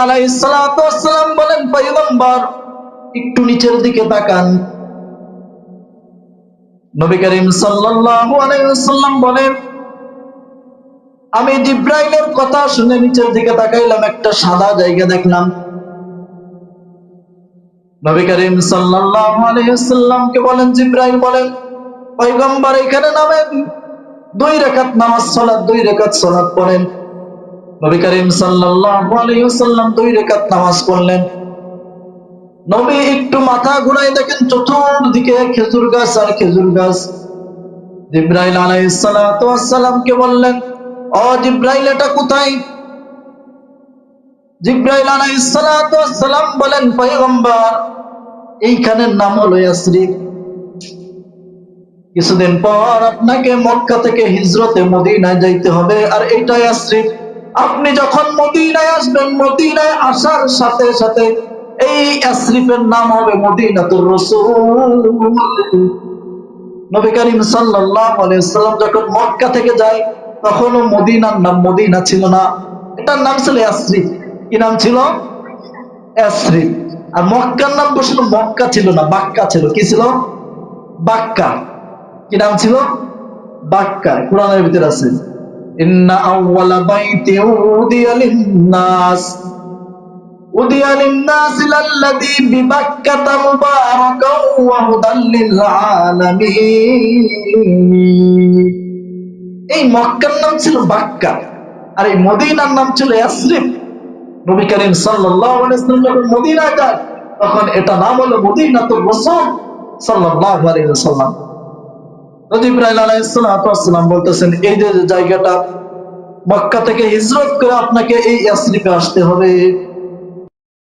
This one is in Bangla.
আলাইহিস সালাতু ওয়াস সালাম বলেন, পয়গম্বর একটু নিচের দিকে তাকান। নবী করিম সাল্লাল্লাহু আলাইহি ওয়াসাল্লাম বলেন, আমি জিব্রাইলের কথা শুনে নিচের দিকে তাকাইলাম, একটা সাদা জায়গা দেখলাম। নবী করিম সাল্লাল্লাহু আলাইহি ওয়াসাল্লামকে বলেন, জিব্রাইল বলেন, পয়গম্বর এখানে নামেন, 2 রাকাত নামাজ সালাত, 2 রাকাত সালাত পড়েন। নবী করিম সাল্লাল্লাহু আলাইহি ওয়াসাল্লাম 2 রাকাত নামাজ পড়লেন। নবী একটু মাথা ঘুরাই দেখেন চতুর্দিকে খেজুর গাছ আর খেজুর গাছ। জিব্রাইল আলাইহিস সালাতু ওয়াস সালামকে বললেন, ও জিব্রাইল এটা কোথায়? জিব্রাইল আলাইহিস সালাতু ওয়াস সালাম বলেন, পয়গম্বর এইখানের নাম হলো ইয়াসরিব। কিছুদিন পর আপনাকে মক্কা থেকে হিজরতে মদিনায় যাইতে হবে, আর এটা ইয়াসরিব। আপনি যখন মদিনায় আসবেন, মদিনায় আসার সাথে সাথে এই ইয়াসরিবের নাম হবে মদিনাতুর রাসূল। নবী করিম সাল্লাল্লাহু আলাইহি ওয়াসাল্লাম যখন মক্কা থেকে যায়, তখনও মদিনার নাম মদিনা ছিল না, এটার নাম ছিল ইয়াসরিব। কি নাম ছিল? ইয়াসরিব। আর মক্কার নাম বসলো, মক্কা ছিল না, বাক্কা ছিল। কি ছিল? বাক্কা। কি নাম ছিল? বাক্কা। কোরআনের ভিতরে আছে, ইন্না আউওয়ালা বাইতি উদিয়া লিন-নাস উদিয়া লিন-নাস লাল্লাযী বিবাক্কাতা মুবারাকাও ওয়া হুদাল লিল-আলামিন। এই মক্কার নাম ছিল বাক্কা, আর এই মদিনার নাম ছিল ইয়াসরিব। নবী করিম সাল্লাল্লাহু আলাইহি ওয়াসাল্লাম যখন মদিনায় যায়, তখন এটা নাম হলো মদিনাতুর রাসূল সাল্লাল্লাহু আলাইহি ওয়াসাল্লাম। জিবরাইল আলাইহিস সালাতু ওয়াস সালাম বলতেছেন, এই যে জায়গাটা, মক্কা থেকে হিজরত করে আপনাকে এই ইয়াসরিবে আসতে হবে।